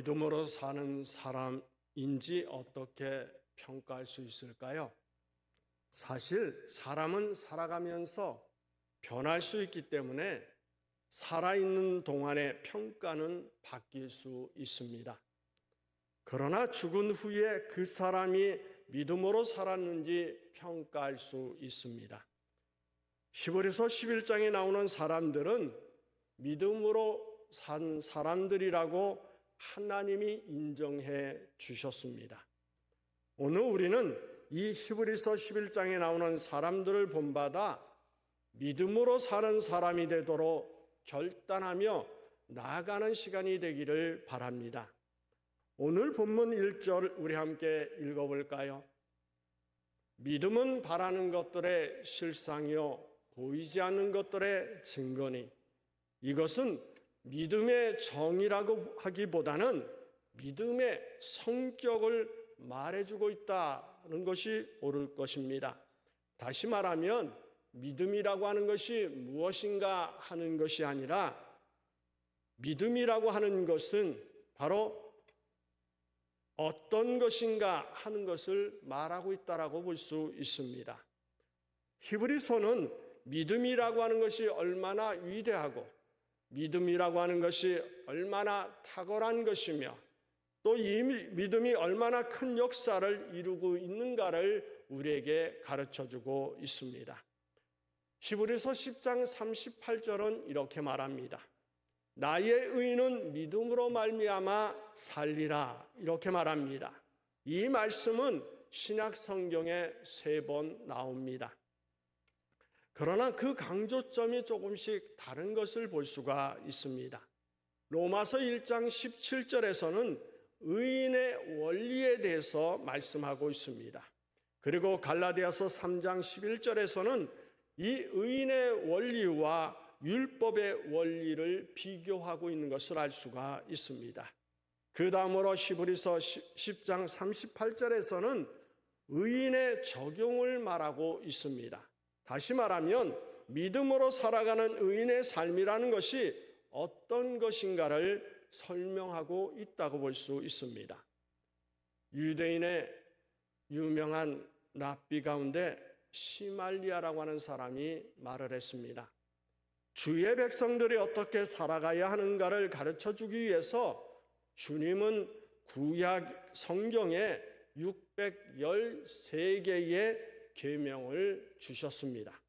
믿음으로 사는 사람인지 어떻게 평가할 수 있을까요? 사실 사람은 살아가면서 변할 수 있기 때문에 살아있는 동안의 평가는 바뀔 수 있습니다. 그러나 죽은 후에 그 사람이 믿음으로 살았는지 평가할 수 있습니다. 히브리서 11장에 나오는 사람들은 믿음으로 산 사람들이라고 하나님이 인정해 주셨습니다. 오늘 우리는 이 히브리서 11장에 나오는 사람들을 본받아 믿음으로 사는 사람이 되도록 결단하며 나아가는 시간이 되기를 바랍니다. 오늘 본문 1절 우리 함께 읽어볼까요? 믿음은 바라는 것들의 실상이요 보이지 않는 것들의 증거니 이것은 믿음의 정의라고 하기보다는 믿음의 성격을 말해주고 있다는 것이 옳을 것입니다. 다시 말하면 믿음이라고 하는 것이 무엇인가 하는 것이 아니라 믿음이라고 하는 것은 바로 어떤 것인가 하는 것을 말하고 있다라고 볼 수 있습니다. 히브리서는 믿음이라고 하는 것이 얼마나 위대하고 믿음이라고 하는 것이 얼마나 탁월한 것이며 또 이 믿음이 얼마나 큰 역사를 이루고 있는가를 우리에게 가르쳐주고 있습니다. 히브리서 10장 38절은 이렇게 말합니다. 나의 의는 믿음으로 말미암아 살리라 이렇게 말합니다. 이 말씀은 신약 성경에 3번 나옵니다. 그러나 그 강조점이 조금씩 다른 것을 볼 수가 있습니다. 로마서 1장 17절에서는 의인의 원리에 대해서 말씀하고 있습니다. 그리고 갈라디아서 3장 11절에서는 이 의인의 원리와 율법의 원리를 비교하고 있는 것을 알 수가 있습니다. 그 다음으로 히브리서 10장 38절에서는 의인의 적용을 말하고 있습니다. 다시 말하면 믿음으로 살아가는 의인의 삶이라는 것이 어떤 것인가를 설명하고 있다고 볼 수 있습니다. 유대인의 유명한 랍비 가운데 시말리아라고 하는 사람이 말을 했습니다. 주의 백성들이 어떻게 살아가야 하는가를 가르쳐주기 위해서 주님은 구약 성경에 613개의 계명을 주셨습니다.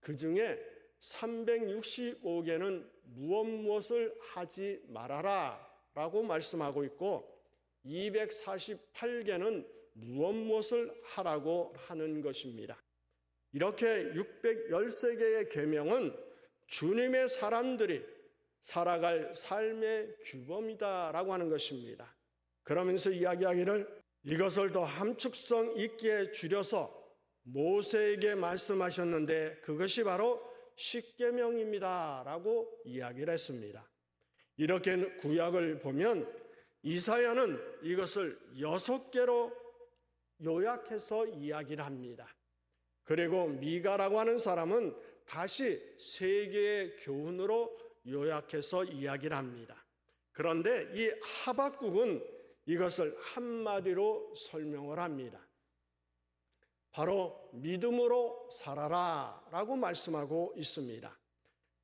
그 중에 365개는 무엇을 하지 말아라 라고 말씀하고 있고 248개는 무엇을 하라고 하는 것입니다. 이렇게 613개의 계명은 주님의 사람들이 살아갈 삶의 규범이다라고 하는 것입니다. 그러면서 이야기하기를 이것을 더 함축성 있게 줄여서 모세에게 말씀하셨는데 그것이 바로 십계명입니다라고 이야기를 했습니다. 이렇게 구약을 보면 이사야는 이것을 6개로 요약해서 이야기를 합니다. 그리고 미가라고 하는 사람은 다시 3개의 교훈으로 요약해서 이야기를 합니다. 그런데 이 하박국은 이것을 한마디로 설명을 합니다. 바로 믿음으로 살아라 라고 말씀하고 있습니다.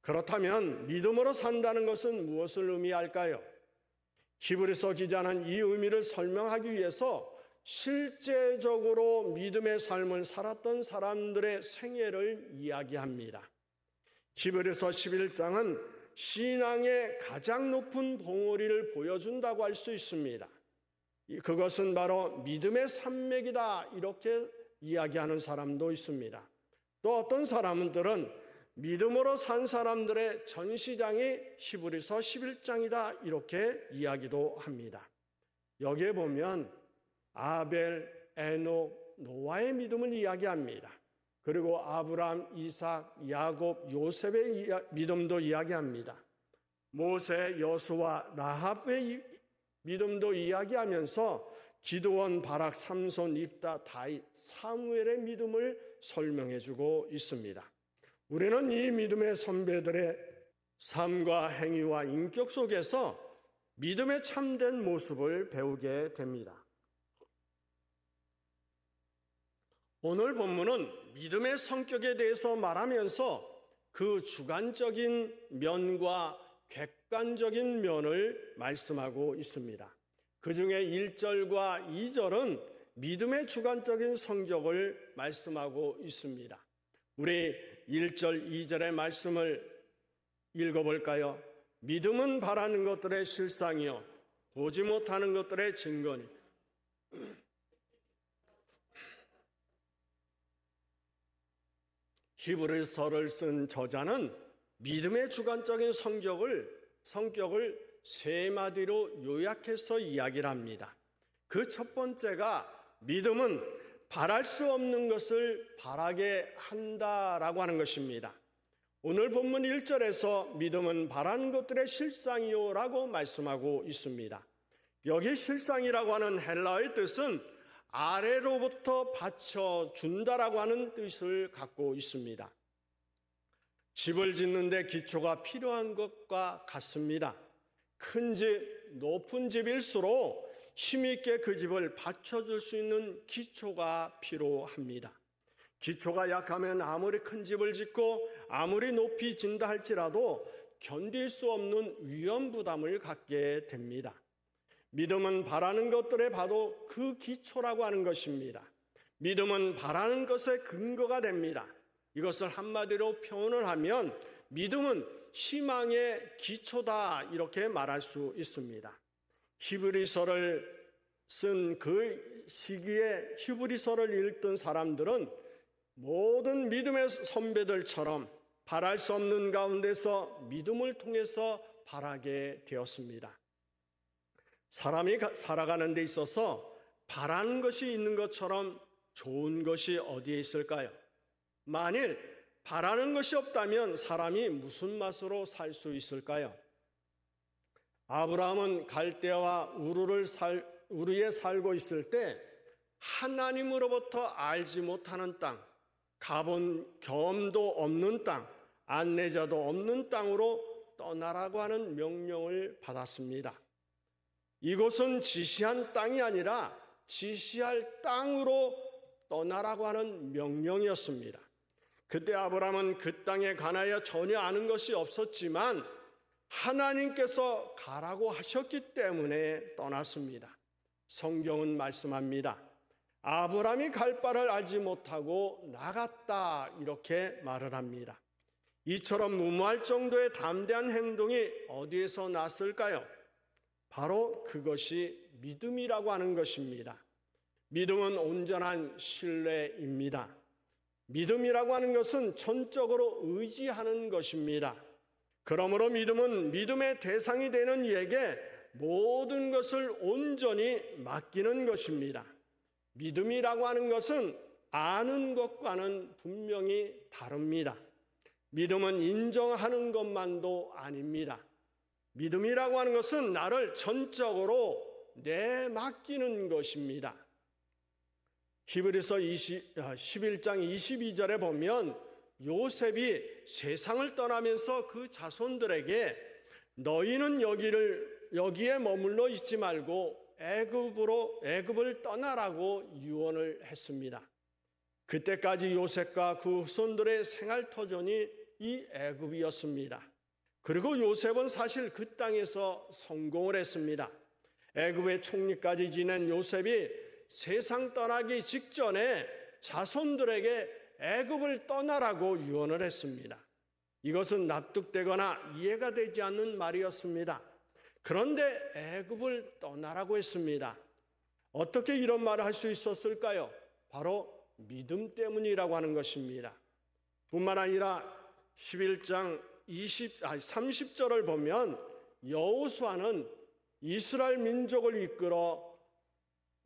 그렇다면 믿음으로 산다는 것은 무엇을 의미할까요? 히브리서 기자는 이 의미를 설명하기 위해서 실제적으로 믿음의 삶을 살았던 사람들의 생애를 이야기합니다. 히브리서 11장은 신앙의 가장 높은 봉우리를 보여준다고 할 수 있습니다. 그것은 바로 믿음의 산맥이다 이렇게 이야기하는 사람도 있습니다. 또 어떤 사람들은 믿음으로 산 사람들의 전시장이 히브리서 11장이다 이렇게 이야기도 합니다. 여기에 보면 아벨, 에녹, 노아의 믿음을 이야기합니다. 그리고 아브라함, 이삭, 야곱, 요셉의 믿음도 이야기합니다. 모세, 여수와 라합의 믿음도 이야기하면서 기드온, 바락, 삼손, 입다, 다윗, 사무엘의 믿음을 설명해주고 있습니다. 우리는 이 믿음의 선배들의 삶과 행위와 인격 속에서 믿음의 참된 모습을 배우게 됩니다. 오늘 본문은 믿음의 성격에 대해서 말하면서 그 주관적인 면과 객관적인 면을 말씀하고 있습니다. 그 중에 1절과 2절은 믿음의 주관적인 성격을 말씀하고 있습니다. 우리 1절, 2절의 말씀을 읽어볼까요? 믿음은 바라는 것들의 실상이요 보지 못하는 것들의 증거니. 히브리서를 쓴 저자는 믿음의 주관적인 성격을 세 마디로 요약해서 이야기를 합니다. 그 첫 번째가 믿음은 바랄 수 없는 것을 바라게 한다라고 하는 것입니다. 오늘 본문 1절에서 믿음은 바라는 것들의 실상이요라고 말씀하고 있습니다. 여기 실상이라고 하는 헬라어의 뜻은 아래로부터 받쳐준다라고 하는 뜻을 갖고 있습니다. 집을 짓는데 기초가 필요한 것과 같습니다. 큰 집, 높은 집일수록 힘있게 그 집을 받쳐줄 수 있는 기초가 필요합니다. 기초가 약하면 아무리 큰 집을 짓고 아무리 높이 짓는다 할지라도 견딜 수 없는 위험 부담을 갖게 됩니다. 믿음은 바라는 것들에 봐도 그 기초라고 하는 것입니다. 믿음은 바라는 것의 근거가 됩니다. 이것을 한마디로 표현을 하면 믿음은 희망의 기초다 이렇게 말할 수 있습니다. 히브리서를 쓴 그 시기에 히브리서를 읽던 사람들은 모든 믿음의 선배들처럼 바랄 수 없는 가운데서 믿음을 통해서 바라게 되었습니다. 사람이 살아가는 데 있어서 바라는 것이 있는 것처럼 좋은 것이 어디에 있을까요? 만일 바라는 것이 없다면 사람이 무슨 맛으로 살 수 있을까요? 아브라함은 갈대아와 우르에 살고 있을 때 하나님으로부터 알지 못하는 땅, 가본 경험도 없는 땅, 안내자도 없는 땅으로 떠나라고 하는 명령을 받았습니다. 이곳은 지시한 땅이 아니라 지시할 땅으로 떠나라고 하는 명령이었습니다. 그때 아브라함은 그 땅에 관하여 전혀 아는 것이 없었지만 하나님께서 가라고 하셨기 때문에 떠났습니다. 성경은 말씀합니다. 아브라함이 갈 바를 알지 못하고 나갔다 이렇게 말을 합니다. 이처럼 무모할 정도의 담대한 행동이 어디에서 났을까요? 바로 그것이 믿음이라고 하는 것입니다. 믿음은 온전한 신뢰입니다. 믿음이라고 하는 것은 전적으로 의지하는 것입니다. 그러므로 믿음은 믿음의 대상이 되는 이에게 모든 것을 온전히 맡기는 것입니다. 믿음이라고 하는 것은 아는 것과는 분명히 다릅니다. 믿음은 인정하는 것만도 아닙니다. 믿음이라고 하는 것은 나를 전적으로 내맡기는 것입니다. 히브리서 11장 22절에 보면 요셉이 세상을 떠나면서 그 자손들에게 너희는 여기에 머물러 있지 말고 애굽을 떠나라고 유언을 했습니다. 그때까지 요셉과 그 후손들의 생활 터전이 이 애굽이었습니다. 그리고 요셉은 사실 그 땅에서 성공을 했습니다. 애굽의 총리까지 지낸 요셉이 세상 떠나기 직전에 자손들에게 애굽을 떠나라고 유언을 했습니다. 이것은 납득되거나 이해가 되지 않는 말이었습니다. 그런데 애굽을 떠나라고 했습니다. 어떻게 이런 말을 할 수 있었을까요? 바로 믿음 때문이라고 하는 것입니다. 뿐만 아니라 11장 30절을 보면 여호수아는 이스라엘 민족을 이끌어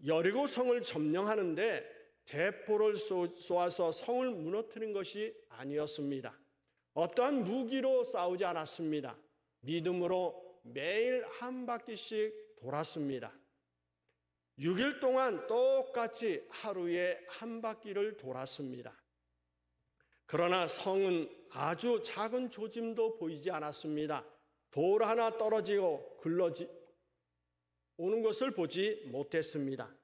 여리고 성을 점령하는데 대포를 쏘아서 성을 무너뜨린 것이 아니었습니다. 어떠한 무기로 싸우지 않았습니다. 믿음으로 매일 한 바퀴씩 돌았습니다. 6일 동안 똑같이 하루에 한 바퀴를 돌았습니다. 그러나 성은 아주 작은 조짐도 보이지 않았습니다. 돌 하나 떨어지고 오는 것을 보지 못했습니다.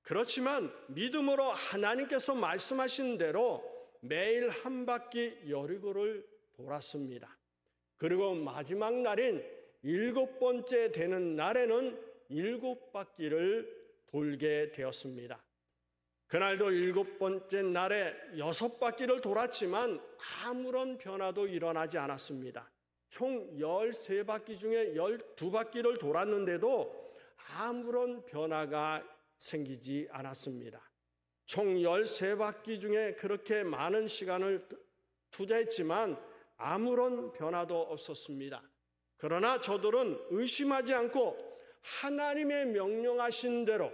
그렇지만 믿음으로 하나님께서 말씀하신 대로 매일 한 바퀴 여리고를 돌았습니다. 그리고 마지막 날인 7번째 되는 날에는 7바퀴를 돌게 되었습니다. 그날도 7번째 날에 6바퀴를 돌았지만 아무런 변화도 일어나지 않았습니다. 총 13바퀴 중에 12바퀴를 돌았는데도 아무런 변화가 생기지 않았습니다. 총 13바퀴 중에 그렇게 많은 시간을 투자했지만 아무런 변화도 없었습니다. 그러나 저들은 의심하지 않고 하나님의 명령하신 대로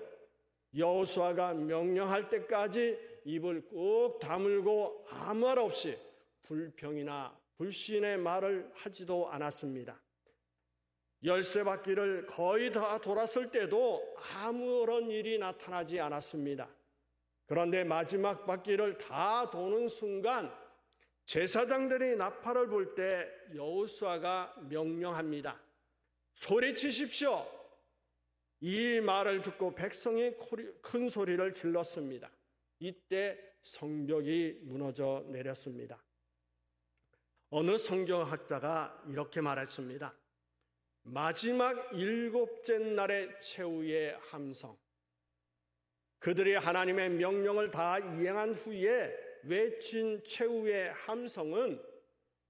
여호수아가 명령할 때까지 입을 꾹 다물고 아무 말 없이 불평이나 불신의 말을 하지도 않았습니다. 13바퀴를 거의 다 돌았을 때도 아무런 일이 나타나지 않았습니다. 그런데 마지막 바퀴를 다 도는 순간 제사장들이 나팔을 불 때 여호수아가 명령합니다. 소리치십시오. 이 말을 듣고 백성이 큰 소리를 질렀습니다. 이때 성벽이 무너져 내렸습니다. 어느 성경학자가 이렇게 말했습니다. 마지막 7째 날의 최후의 함성. 그들이 하나님의 명령을 다 이행한 후에 외친 최후의 함성은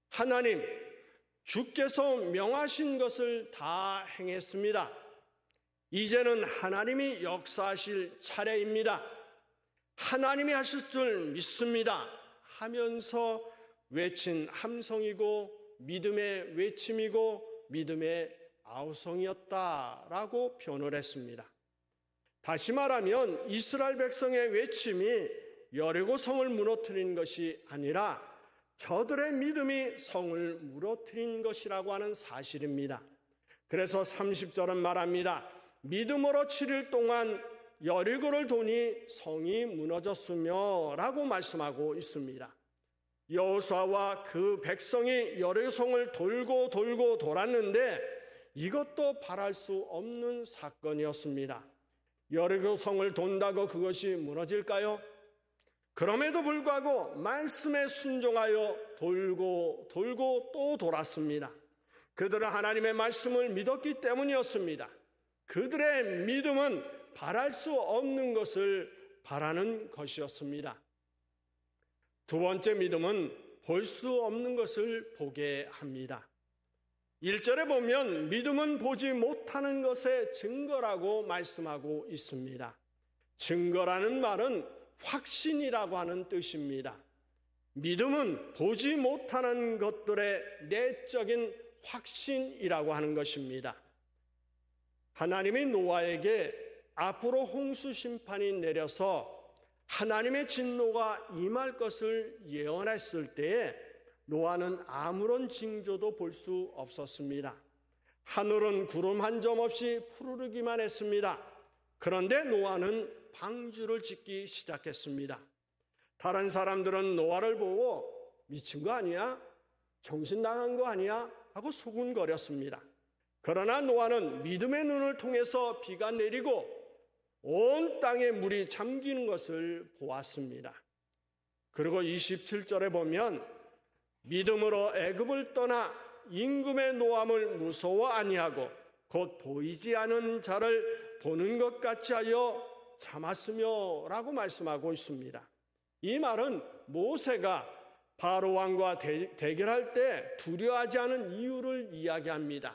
하나님, 주께서 명하신 것을 다 행했습니다. 이제는 하나님이 역사하실 차례입니다. 하나님이 하실 줄 믿습니다. 하면서 외친 함성이고 믿음의 외침이고 믿음의 아우성이었다라고 표현을 했습니다. 다시 말하면 이스라엘 백성의 외침이 여리고 성을 무너뜨린 것이 아니라 저들의 믿음이 성을 무너뜨린 것이라고 하는 사실입니다. 그래서 30절은 말합니다. 믿음으로 7일 동안 여리고를 도니 성이 무너졌으며 라고 말씀하고 있습니다. 여호수아와 그 백성이 여리고성을 돌고 돌았는데 이것도 바랄 수 없는 사건이었습니다. 여리고성을 돈다고 그것이 무너질까요? 그럼에도 불구하고 말씀에 순종하여 돌고 또 돌았습니다. 그들은 하나님의 말씀을 믿었기 때문이었습니다. 그들의 믿음은 바랄 수 없는 것을 바라는 것이었습니다. 두 번째 믿음은 볼 수 없는 것을 보게 합니다. 1절에 보면 믿음은 보지 못하는 것의 증거라고 말씀하고 있습니다. 증거라는 말은 확신이라고 하는 뜻입니다. 믿음은 보지 못하는 것들의 내적인 확신이라고 하는 것입니다. 하나님이 노아에게 앞으로 홍수 심판이 내려서 하나님의 진노가 임할 것을 예언했을 때에 노아는 아무런 징조도 볼 수 없었습니다. 하늘은 구름 한 점 없이 푸르르기만 했습니다. 그런데 노아는 방주를 짓기 시작했습니다. 다른 사람들은 노아를 보고 미친 거 아니야? 정신 나간 거 아니야? 하고 소곤거렸습니다. 그러나 노아는 믿음의 눈을 통해서 비가 내리고 온 땅에 물이 잠기는 것을 보았습니다. 그리고 27절에 보면 믿음으로 애굽을 떠나 임금의 노함을 무서워 아니하고 곧 보이지 않은 자를 보는 것 같이 하여 참았으며 라고 말씀하고 있습니다. 이 말은 모세가 바로 왕과 대결할 때 두려워하지 않은 이유를 이야기합니다.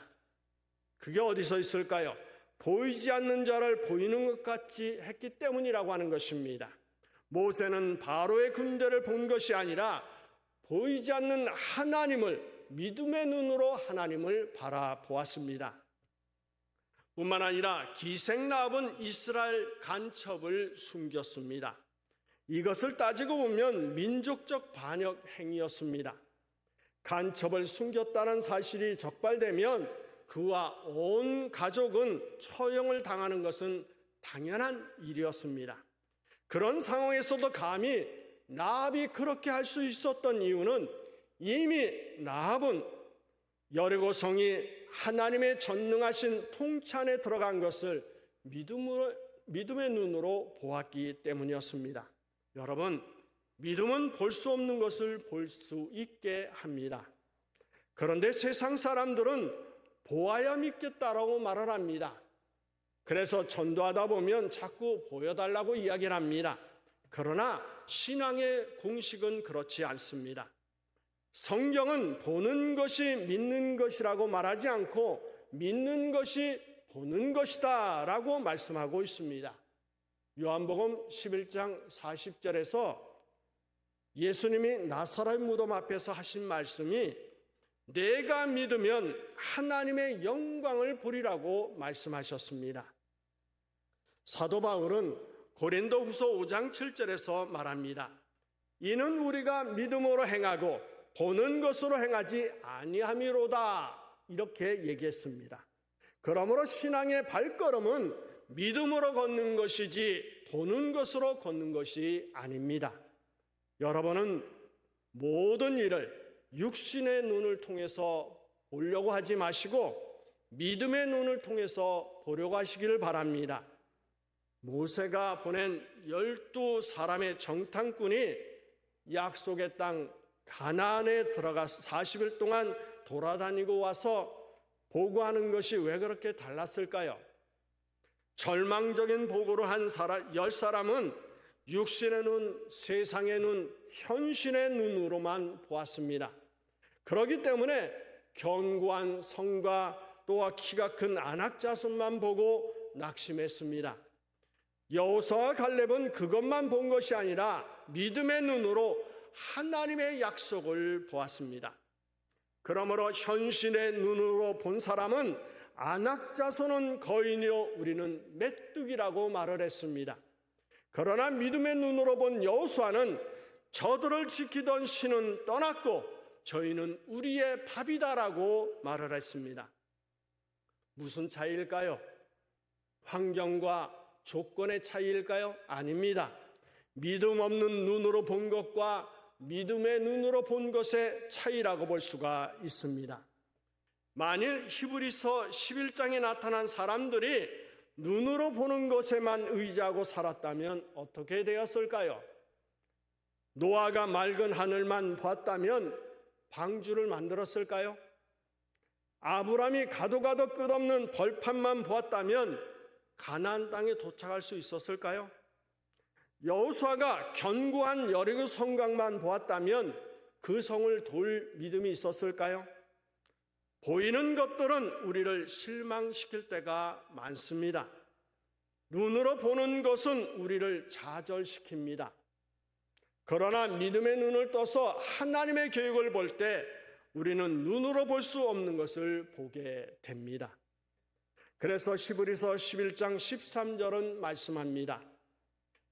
그게 어디서 있을까요? 보이지 않는 자를 보이는 것 같이 했기 때문이라고 하는 것입니다. 모세는 바로의 군대를 본 것이 아니라 보이지 않는 하나님을 믿음의 눈으로 하나님을 바라보았습니다. 뿐만 아니라 기생라합은 이스라엘 간첩을 숨겼습니다. 이것을 따지고 보면 민족적 반역 행위였습니다. 간첩을 숨겼다는 사실이 적발되면 그와 온 가족은 처형을 당하는 것은 당연한 일이었습니다. 그런 상황에서도 감히 라합이 그렇게 할 수 있었던 이유는 이미 라합은 여리고 성이 하나님의 전능하신 통치 안에 들어간 것을 믿음의 눈으로 보았기 때문이었습니다. 여러분, 믿음은 볼 수 없는 것을 볼 수 있게 합니다. 그런데 세상 사람들은 보아야 믿겠다라고 말을 합니다. 그래서 전도하다 보면 자꾸 보여달라고 이야기를 합니다. 그러나 신앙의 공식은 그렇지 않습니다. 성경은 보는 것이 믿는 것이라고 말하지 않고 믿는 것이 보는 것이다 라고 말씀하고 있습니다. 요한복음 11장 40절에서 예수님이 나사렛 무덤 앞에서 하신 말씀이 내가 믿으면 하나님의 영광을 보리라고 말씀하셨습니다. 사도 바울은 고린도후서 5장 7절에서 말합니다. 이는 우리가 믿음으로 행하고 보는 것으로 행하지 아니함이로다 이렇게 얘기했습니다. 그러므로 신앙의 발걸음은 믿음으로 걷는 것이지 보는 것으로 걷는 것이 아닙니다. 여러분은 모든 일을 육신의 눈을 통해서 보려고 하지 마시고 믿음의 눈을 통해서 보려고 하시기를 바랍니다. 모세가 보낸 12사람의 정탐꾼이 약속의 땅 가나안에 들어가서 40일 동안 돌아다니고 와서 보고하는 것이 왜 그렇게 달랐을까요? 절망적인 보고를 한 10사람은 육신의 눈, 세상의 눈, 현실의 눈으로만 보았습니다. 그렇기 때문에 견고한 성과 또한 키가 큰 안악자손만 보고 낙심했습니다. 여호수아와 갈렙은 그것만 본 것이 아니라 믿음의 눈으로 하나님의 약속을 보았습니다. 그러므로 현실의 눈으로 본 사람은 안악자손은 거인이요 우리는 메뚜기라고 말을 했습니다. 그러나 믿음의 눈으로 본 여호수아는 저들을 지키던 신은 떠났고 저희는 우리의 밥이다라고 말을 했습니다. 무슨 차이일까요? 환경과 조건의 차이일까요? 아닙니다. 믿음 없는 눈으로 본 것과 믿음의 눈으로 본 것의 차이라고 볼 수가 있습니다. 만일 히브리서 11장에 나타난 사람들이 눈으로 보는 것에만 의지하고 살았다면 어떻게 되었을까요? 노아가 맑은 하늘만 봤다면 방주를 만들었을까요? 아브라함이 가도 끝없는 벌판만 보았다면 가나안 땅에 도착할 수 있었을까요? 여호수아가 견고한 여리고 성곽만 보았다면 그 성을 돌 믿음이 있었을까요? 보이는 것들은 우리를 실망시킬 때가 많습니다. 눈으로 보는 것은 우리를 좌절시킵니다. 그러나 믿음의 눈을 떠서 하나님의 계획을 볼 때 우리는 눈으로 볼 수 없는 것을 보게 됩니다. 그래서 히브리서 11장 13절은 말씀합니다.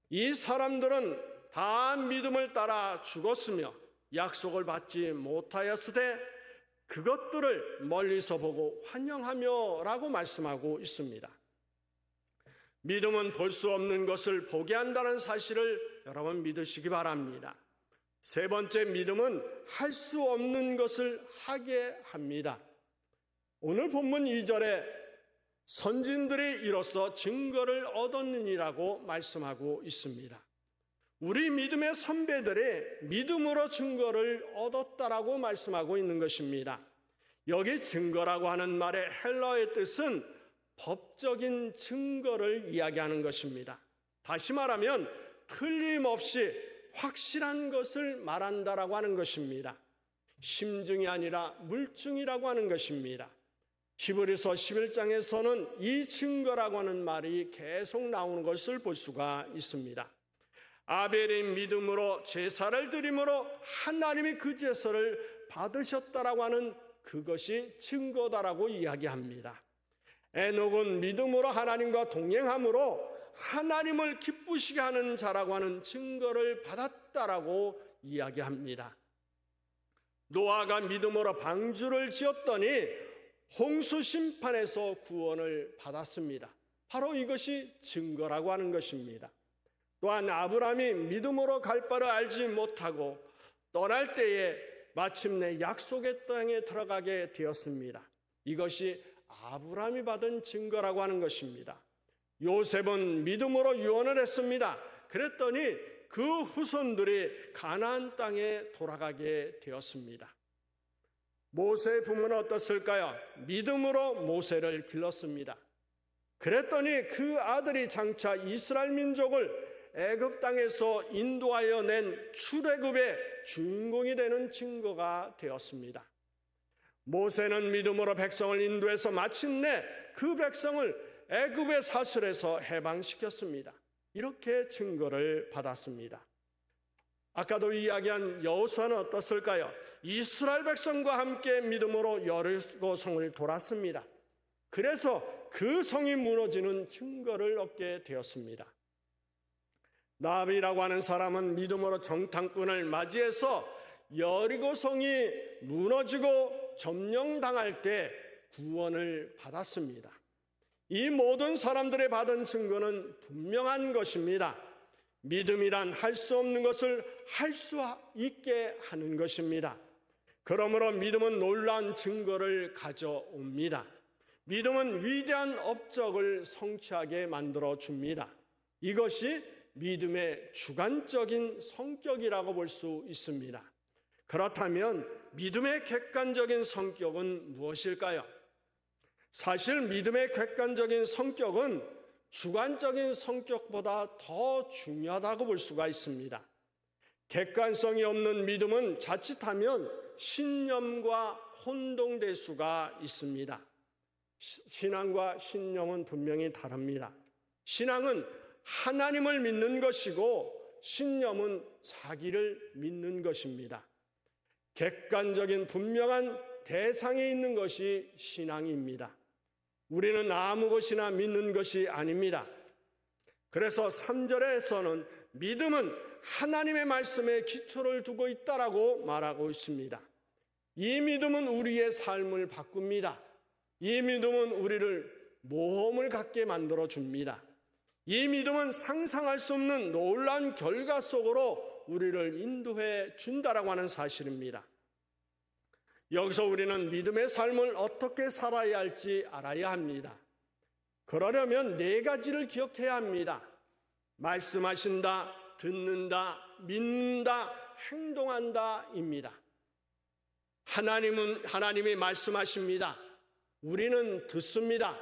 이 사람들은 다 믿음을 따라 죽었으며 약속을 받지 못하였으되 그것들을 멀리서 보고 환영하며 라고 말씀하고 있습니다. 믿음은 볼 수 없는 것을 보게 한다는 사실을 여러분 믿으시기 바랍니다. 세 번째, 믿음은 할 수 없는 것을 하게 합니다. 오늘 본문 2절에 선진들이 이로써 증거를 얻었느니라고 말씀하고 있습니다. 우리 믿음의 선배들이 믿음으로 증거를 얻었다라고 말씀하고 있는 것입니다. 여기 증거라고 하는 말의 헬라어의 뜻은 법적인 증거를 이야기하는 것입니다. 다시 말하면 틀림없이 확실한 것을 말한다라고 하는 것입니다. 심증이 아니라 물증이라고 하는 것입니다. 히브리서 11장에서는 이 증거라고 하는 말이 계속 나오는 것을 볼 수가 있습니다. 아벨이 믿음으로 제사를 드림으로 하나님이 그 제사를 받으셨다라고 하는 그것이 증거다라고 이야기합니다. 에녹은 믿음으로 하나님과 동행함으로 하나님을 기쁘시게 하는 자라고 하는 증거를 받았다라고 이야기합니다. 노아가 믿음으로 방주를 지었더니 홍수 심판에서 구원을 받았습니다. 바로 이것이 증거라고 하는 것입니다. 또한 아브라함이 믿음으로 갈 바를 알지 못하고 떠날 때에 마침내 약속의 땅에 들어가게 되었습니다. 이것이 아브라함이 받은 증거라고 하는 것입니다. 요셉은 믿음으로 유언을 했습니다. 그랬더니 그 후손들이 가나안 땅에 돌아가게 되었습니다. 모세의 부모는 어떻을까요? 믿음으로 모세를 길렀습니다. 그랬더니 그 아들이 장차 이스라엘 민족을 애굽 땅에서 인도하여 낸 출애굽의 주인공이 되는 증거가 되었습니다. 모세는 믿음으로 백성을 인도해서 마침내 그 백성을 애굽의 사슬에서 해방시켰습니다. 이렇게 증거를 받았습니다. 아까도 이야기한 여호수아는 어떻을까요? 이스라엘 백성과 함께 믿음으로 여리고 성을 돌았습니다. 그래서 그 성이 무너지는 증거를 얻게 되었습니다. 나합이라고 하는 사람은 믿음으로 정탐꾼을 맞이해서 여리고 성이 무너지고 점령당할 때 구원을 받았습니다. 이 모든 사람들이 받은 증거는 분명한 것입니다. 믿음이란 할 수 없는 것을 할 수 있게 하는 것입니다. 그러므로 믿음은 놀라운 증거를 가져옵니다. 믿음은 위대한 업적을 성취하게 만들어 줍니다. 이것이 믿음의 주관적인 성격이라고 볼 수 있습니다. 그렇다면 믿음의 객관적인 성격은 무엇일까요? 사실 믿음의 객관적인 성격은 주관적인 성격보다 더 중요하다고 볼 수가 있습니다. 객관성이 없는 믿음은 자칫하면 신념과 혼동될 수가 있습니다. 신앙과 신념은 분명히 다릅니다. 신앙은 하나님을 믿는 것이고 신념은 자기를 믿는 것입니다. 객관적인 분명한 대상에 있는 것이 신앙입니다. 우리는 아무 것이나 믿는 것이 아닙니다. 그래서 3절에서는 믿음은 하나님의 말씀에 기초를 두고 있다라고 말하고 있습니다. 이 믿음은 우리의 삶을 바꿉니다. 이 믿음은 우리를 모험을 갖게 만들어 줍니다. 이 믿음은 상상할 수 없는 놀라운 결과 속으로 우리를 인도해 준다라고 하는 사실입니다. 여기서 우리는 믿음의 삶을 어떻게 살아야 할지 알아야 합니다. 그러려면 4가지를 기억해야 합니다. 말씀하신다, 듣는다, 믿는다, 행동한다입니다. 하나님이 말씀하십니다. 우리는 듣습니다.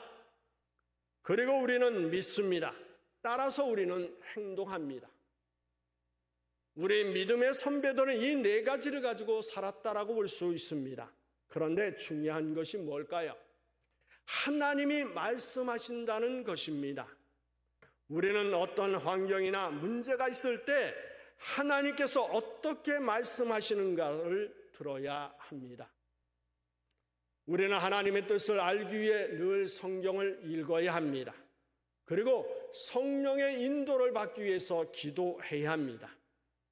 그리고 우리는 믿습니다. 따라서 우리는 행동합니다. 우리 믿음의 선배들은 이 4가지를 가지고 살았다라고 볼 수 있습니다. 그런데 중요한 것이 뭘까요? 하나님이 말씀하신다는 것입니다. 우리는 어떤 환경이나 문제가 있을 때 하나님께서 어떻게 말씀하시는가를 들어야 합니다. 우리는 하나님의 뜻을 알기 위해 늘 성경을 읽어야 합니다. 그리고 성령의 인도를 받기 위해서 기도해야 합니다.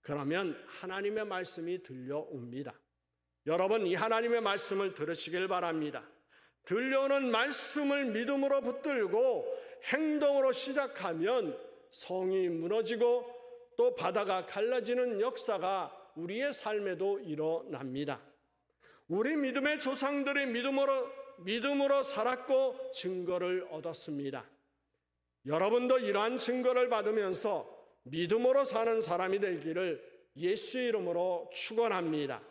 그러면 하나님의 말씀이 들려옵니다. 여러분, 이 하나님의 말씀을 들으시길 바랍니다. 들려오는 말씀을 믿음으로 붙들고 행동으로 시작하면 성이 무너지고 또 바다가 갈라지는 역사가 우리의 삶에도 일어납니다. 우리 믿음의 조상들이 믿음으로 살았고 증거를 얻었습니다. 여러분도 이러한 증거를 받으면서 믿음으로 사는 사람이 되기를 예수의 이름으로 축원합니다.